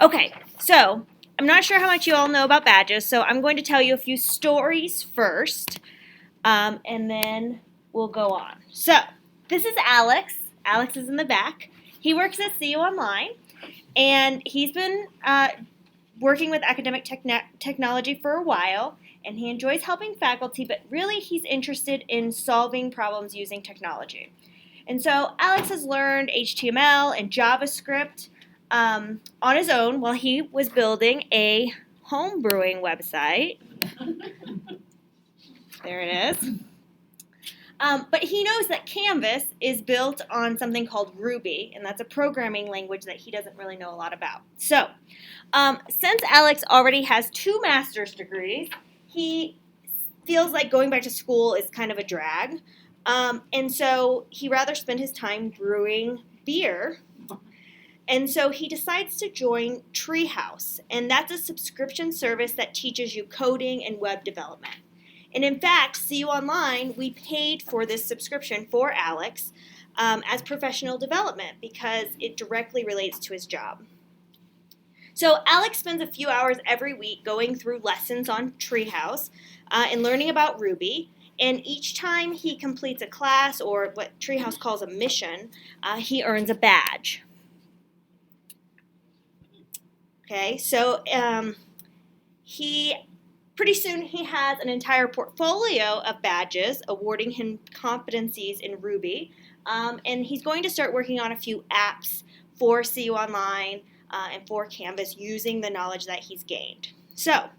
Okay, so I'm not sure how much you all know about badges, so I'm going to tell you a few stories first, and then we'll go on. So, this is Alex. Alex is in the back. He works at CU Online, and he's been working with academic technology for a while, and he enjoys helping faculty, but really he's interested in solving problems using technology. And so Alex has learned HTML and JavaScript on his own while he was building a home brewing website. There it is. But he knows that Canvas is built on something called Ruby, and that's a programming language that he doesn't really know a lot about. So, since Alex already has 2 master's degrees, he feels like going back to school is kind of a drag. And so he rather spend his time brewing beer. And so he decides to join Treehouse, and that's a subscription service that teaches you coding and web development. And in fact, CU Online, we paid for this subscription for Alex as professional development because it directly relates to his job. So Alex spends a few hours every week going through lessons on Treehouse and learning about Ruby. And each time he completes a class or what Treehouse calls a mission, he earns a badge. Okay, so pretty soon he has an entire portfolio of badges awarding him competencies in Ruby, and he's going to start working on a few apps for CU Online and for Canvas using the knowledge that he's gained. So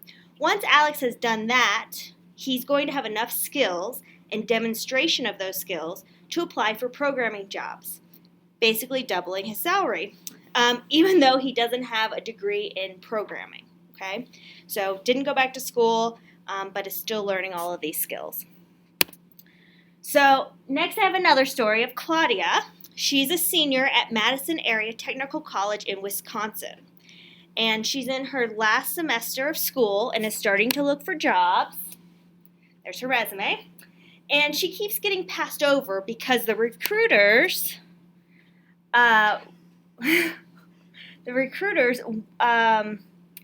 once Alex has done that, he's going to have enough skills and demonstration of those skills to apply for programming jobs, basically doubling his salary, even though he doesn't have a degree in programming. Okay, so didn't go back to school, but is still learning all of these skills. So next I have another story of Claudia. She's a senior at Madison Area Technical College in Wisconsin. And she's in her last semester of school and is starting to look for jobs. There's her resume. And she keeps getting passed over because the recruiters,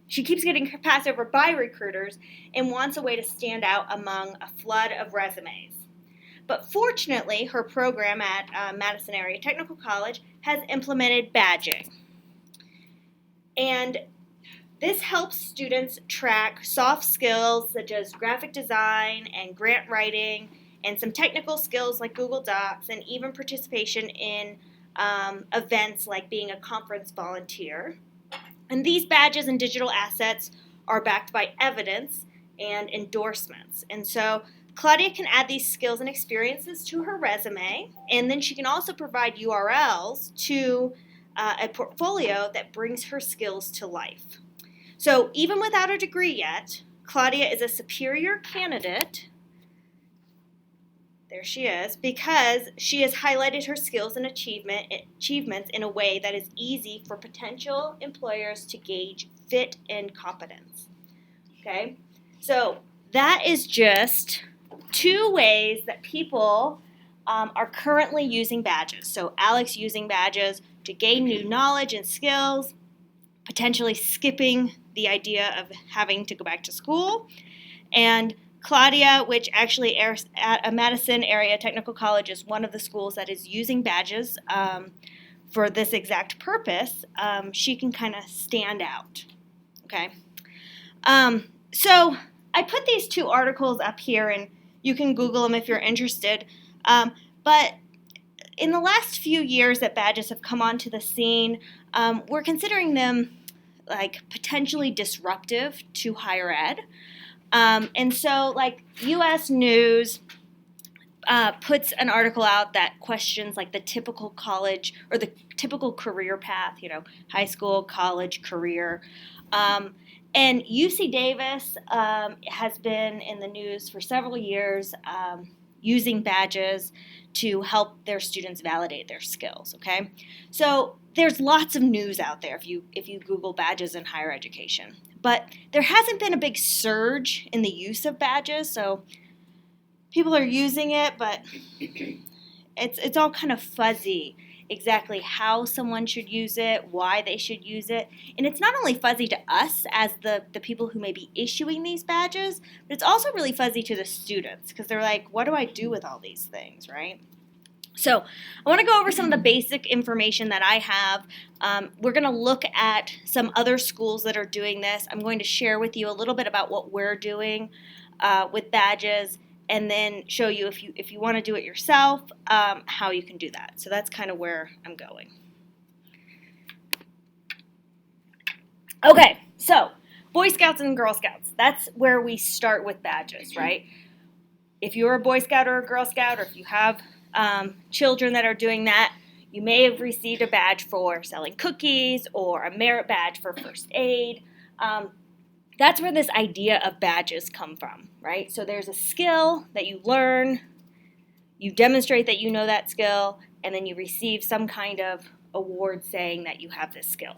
she keeps getting passed over by recruiters and wants a way to stand out among a flood of resumes. But fortunately, her program at Madison Area Technical College has implemented badging. And this helps students track soft skills such as graphic design and grant writing and some technical skills like Google Docs and even participation in events like being a conference volunteer. And these badges and digital assets are backed by evidence and endorsements. And so Claudia can add these skills and experiences to her resume, and then she can also provide URLs to a portfolio that brings her skills to life. So even without a degree yet, Claudia is a superior candidate. There she is, because she has highlighted her skills and achievements in a way that is easy for potential employers to gauge fit and competence. Okay, so that is just 2 ways that people are currently using badges. So Alex using badges to gain new knowledge and skills, potentially skipping the idea of having to go back to school, and Claudia, which actually at a Madison Area Technical College is one of the schools that is using badges for this exact purpose, she can kind of stand out. Okay, so I put these 2 articles up here, and you can Google them if you're interested. But in the last few years that badges have come onto the scene, we're considering them like potentially disruptive to higher ed. And so, like, U.S. News puts an article out that questions, like, the typical college or the typical career path, high school, college, career. And UC Davis has been in the news for several years using badges to help their students validate their skills, okay? So there's lots of news out there if you Google badges in higher education. But there hasn't been a big surge in the use of badges, so people are using it, but it's all kind of fuzzy. exactly how someone should use it, why they should use it. And it's not only fuzzy to us as the people who may be issuing these badges, but it's also really fuzzy to the students because they're like, what do I do with all these things, right? So I want to go over some of the basic information that I have. We're going to look at some other schools that are doing this. I'm going to share with you a little bit about what we're doing with badges, and then show you if you want to do it yourself, how you can do that. So that's kind of where I'm going. Okay, so Boy Scouts and Girl Scouts. That's where we start with badges, right? If you're a Boy Scout or a Girl Scout, or if you have children that are doing that, you may have received a badge for selling cookies or a merit badge for first aid. That's where this idea of badges come from, right? So there's a skill that you learn, you demonstrate that you know that skill, and then you receive some kind of award saying that you have this skill.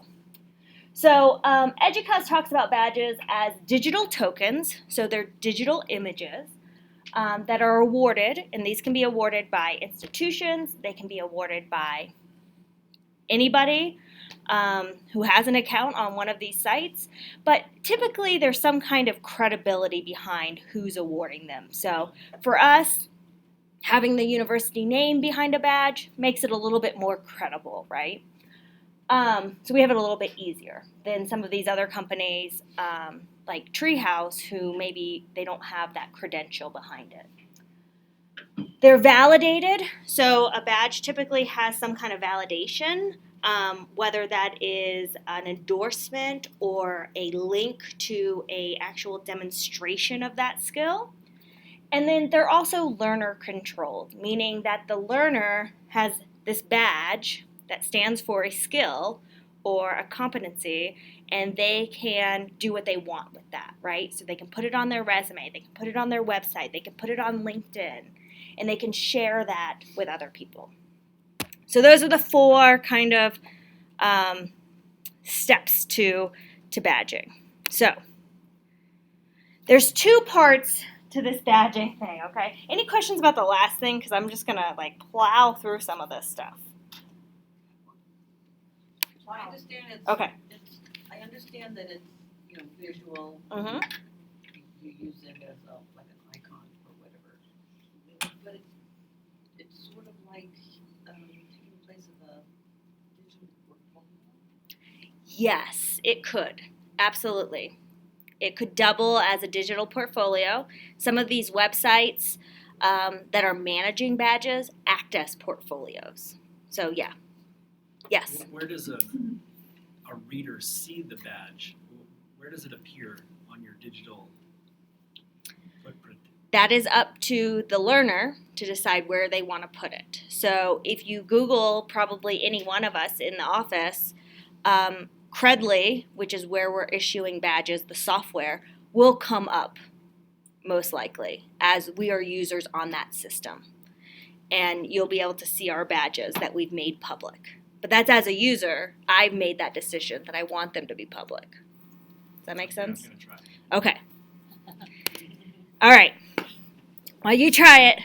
So Educause talks about badges as digital tokens, so they're digital images that are awarded, and these can be awarded by institutions, they can be awarded by anybody who has an account on one of these sites, but typically there's some kind of credibility behind who's awarding them. So for us, having the university name behind a badge makes it a little bit more credible, right? So we have it a little bit easier than some of these other companies like Treehouse, who maybe they don't have that credential behind it. They're validated, so a badge typically has some kind of validation, whether that is an endorsement or a link to an actual demonstration of that skill. And then they're also learner controlled, meaning that the learner has this badge that stands for a skill or a competency, and they can do what they want with that, right? So they can put it on their resume, they can put it on their website, they can put it on LinkedIn, and they can share that with other people. So those are the four kind of steps to badging. So there's two parts to this badging thing, okay? Any questions about the last thing? Because I'm just going to like plow through some of this stuff. I understand it's, okay. I understand that it's, visual. Mm-hmm. You use it as like an icon or whatever. But it's sort of like taking the place of a digital portfolio. Yes, it could. Absolutely. It could double as a digital portfolio. Some of these websites that are managing badges act as portfolios. So yeah. Yes. Where does a reader see the badge? Where does it appear on your digital footprint? That is up to the learner to decide where they want to put it. So if you Google probably any one of us in the office, Credly, which is where we're issuing badges, the software, will come up most likely as we are users on that system. And you'll be able to see our badges that we've made public. But that's as a user, I've made that decision that I want them to be public. Does that make sense? I'm going to try. Okay. All right. While you try it,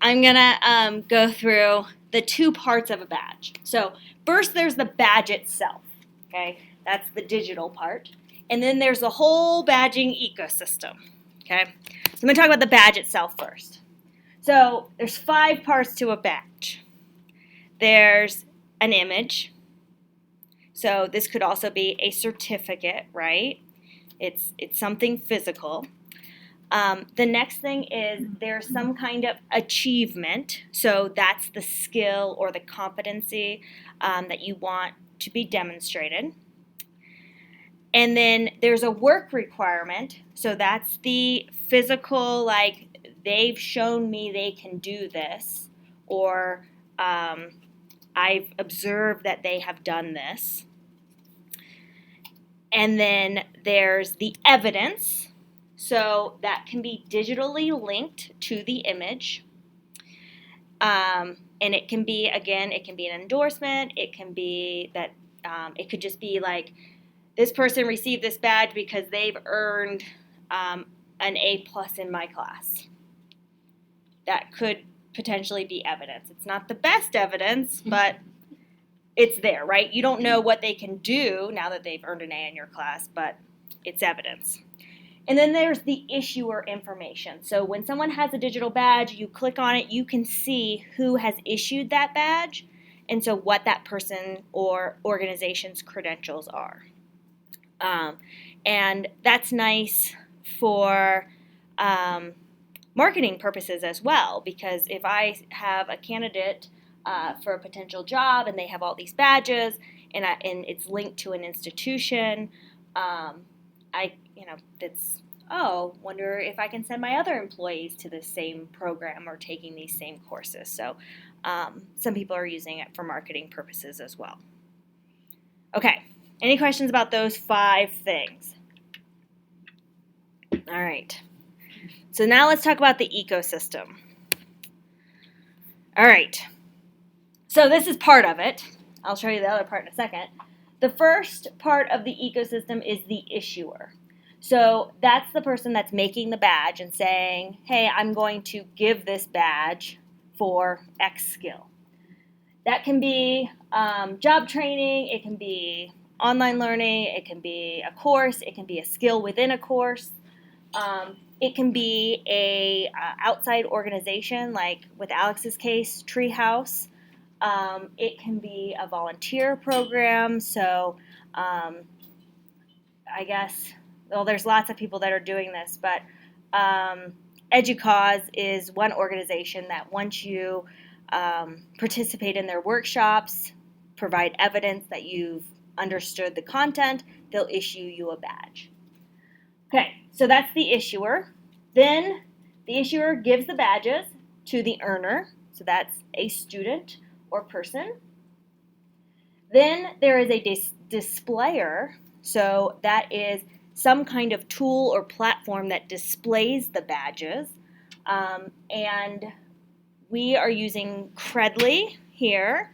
I'm going to go through the two parts of a badge. So first there's the badge itself. Okay, that's the digital part. And then there's the whole badging ecosystem. Okay, so I'm going to talk about the badge itself first. So there's 5 parts to a badge. There's an image. So this could also be a certificate, right? It's something physical. The next thing is there's some kind of achievement. So that's the skill or the competency that you want to be demonstrated. And then there's a work requirement. So that's the physical, like they've shown me they can do this, or I've observed that they have done this. And then there's the evidence. So that can be digitally linked to the image. And it can be, again, it can be an endorsement. It can be that, it could just be like, this person received this badge because they've earned an A+ in my class. That could potentially be evidence. It's not the best evidence, but it's there, right? You don't know what they can do now that they've earned an A in your class, but it's evidence. And then there's the issuer information. So when someone has a digital badge, you click on it, you can see who has issued that badge, and so what that person or organization's credentials are. And that's nice for marketing purposes as well, because if I have a candidate for a potential job and they have all these badges and it's linked to an institution, wonder if I can send my other employees to the same program or taking these same courses. So some people are using it for marketing purposes as well. Okay, any questions about those 5 things? All right, so now let's talk about the ecosystem. All right, so this is part of it. I'll show you the other part in a second. The first part of the ecosystem is the issuer. So that's the person that's making the badge and saying, hey, I'm going to give this badge for X skill. That can be job training, it can be online learning, it can be a course, it can be a skill within a course. It can be a outside organization, like with Alex's case, Treehouse. It can be a volunteer program. So I guess, well, there's lots of people that are doing this, but EDUCAUSE is one organization that once you participate in their workshops, provide evidence that you've understood the content, they'll issue you a badge. Okay, so that's the issuer. Then the issuer gives the badges to the earner, so that's a student or person. Then there is a displayer, so that is some kind of tool or platform that displays the badges. And we are using Credly here,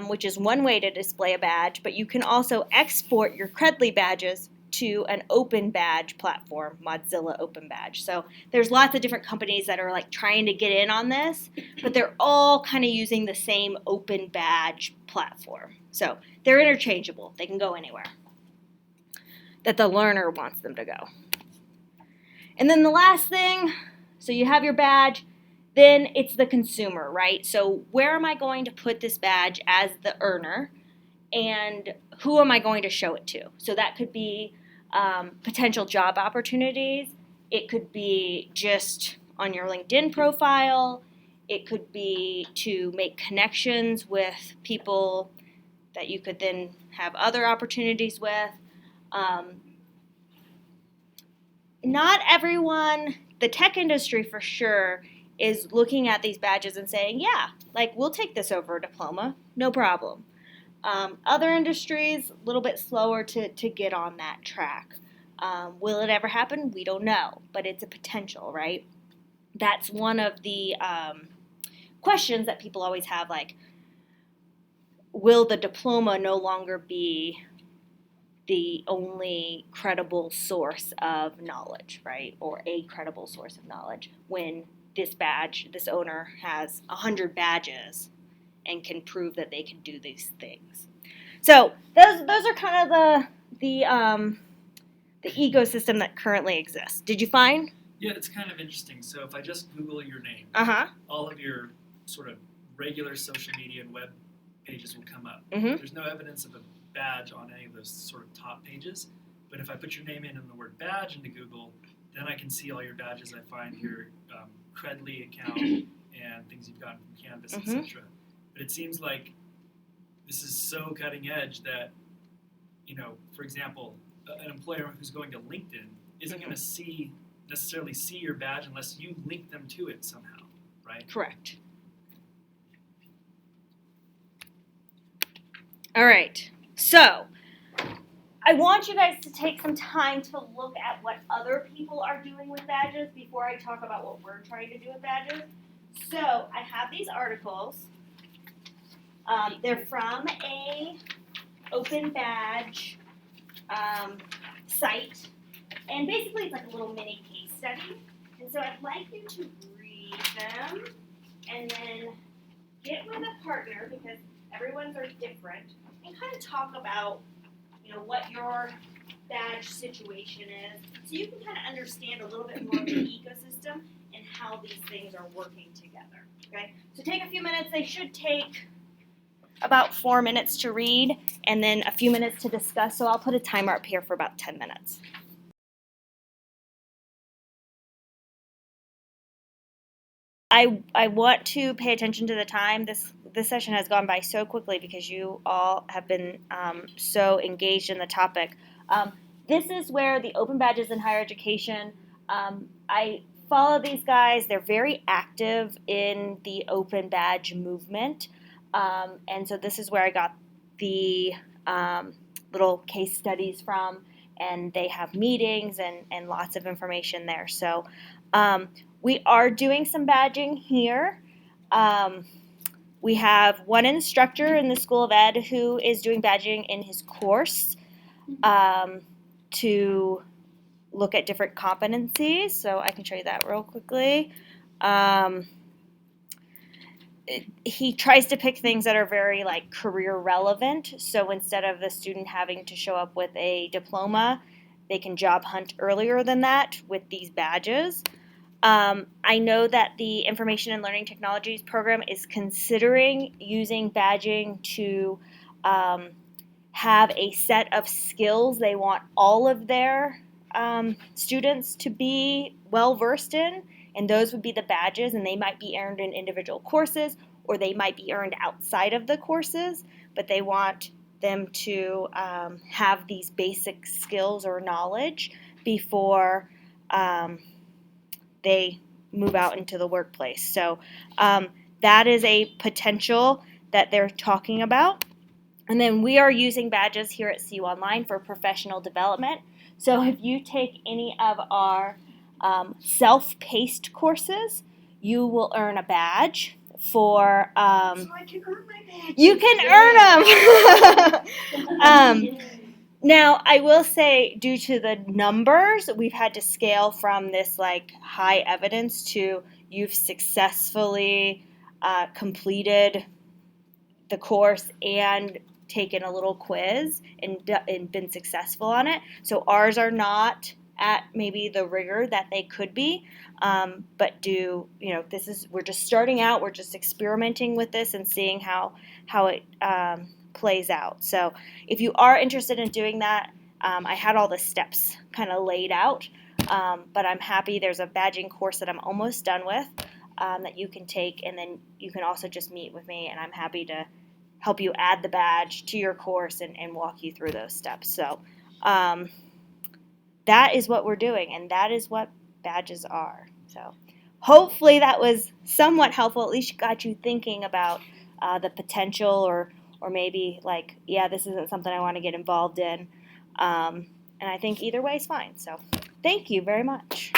which is one way to display a badge, but you can also export your Credly badges to an open badge platform, Mozilla Open Badge. So there's lots of different companies that are like trying to get in on this, but they're all kind of using the same open badge platform. So they're interchangeable. They can go anywhere that the learner wants them to go. And then the last thing, so you have your badge, then it's the consumer, right? So where am I going to put this badge as the earner, and who am I going to show it to? So that could be potential job opportunities. It could be just on your LinkedIn profile. It could be to make connections with people that you could then have other opportunities with. Not everyone, the tech industry for sure, is looking at these badges and saying, yeah, like we'll take this over a diploma, no problem. Other industries, a little bit slower to get on that track. Will it ever happen? We don't know, but it's a potential, right? That's one of the questions that people always have, like, will the diploma no longer be the only credible source of knowledge, right? Or a credible source of knowledge when this badge, this owner has 100 badges and can prove that they can do these things. So those are kind of the ecosystem that currently exists. Did you find? Yeah, it's kind of interesting. So if I just Google your name, all of your sort of regular social media and web pages will come up. Mm-hmm. There's no evidence of a badge on any of those sort of top pages. But if I put your name in and the word badge into Google, then I can see all your badges. I find your Credly account and things you've gotten from Canvas, etc. But it seems like this is so cutting edge that, you know, for example, an employer who's going to LinkedIn isn't going to necessarily see your badge unless you link them to it somehow, right? Correct. All right. So I want you guys to take some time to look at what other people are doing with badges before I talk about what we're trying to do with badges. So I have these articles. They're from a open badge site, and basically it's like a little mini case study. And so I'd like you to read them and then get with a partner, because everyone's are different, and kind of talk about, what your badge situation is, so you can kind of understand a little bit more of the ecosystem and how these things are working together. Okay, so take a few minutes. They should take about 4 minutes to read, and then a few minutes to discuss. So I'll put a timer up here for about 10 minutes. I want to pay attention to the time. This session has gone by so quickly because you all have been so engaged in the topic. This is where the open badges in higher education, I follow these guys. They're very active in the open badge movement. And so this is where I got the little case studies from, and they have meetings and lots of information there. So we are doing some badging here. We have one instructor in the School of Ed who is doing badging in his course to look at different competencies. So I can show you that real quickly. He tries to pick things that are very like career relevant. So instead of the student having to show up with a diploma, they can job hunt earlier than that with these badges. I know that the Information and Learning Technologies program is considering using badging to have a set of skills they want all of their students to be well versed in, and those would be the badges, and they might be earned in individual courses or they might be earned outside of the courses, but they want them to have these basic skills or knowledge before they move out into the workplace. So that is a potential that they're talking about. And then we are using badges here at CU Online for professional development. So if you take any of our self-paced courses, you will earn a badge for. So I can earn my badge. You can earn them. Now, I will say, due to the numbers, we've had to scale from this like high evidence to you've successfully completed the course and taken a little quiz and been successful on it. So ours are not at maybe the rigor that they could be, but we're just starting out. We're just experimenting with this and seeing how it plays out. So if you are interested in doing that, I had all the steps kind of laid out, but I'm happy. There's a badging course that I'm almost done with that you can take, and then you can also just meet with me, and I'm happy to help you add the badge to your course and walk you through those steps. So that is what we're doing, and that is what badges are. So hopefully that was somewhat helpful. At least got you thinking about the potential, or maybe like, yeah, this isn't something I want to get involved in. And I think either way is fine. So thank you very much.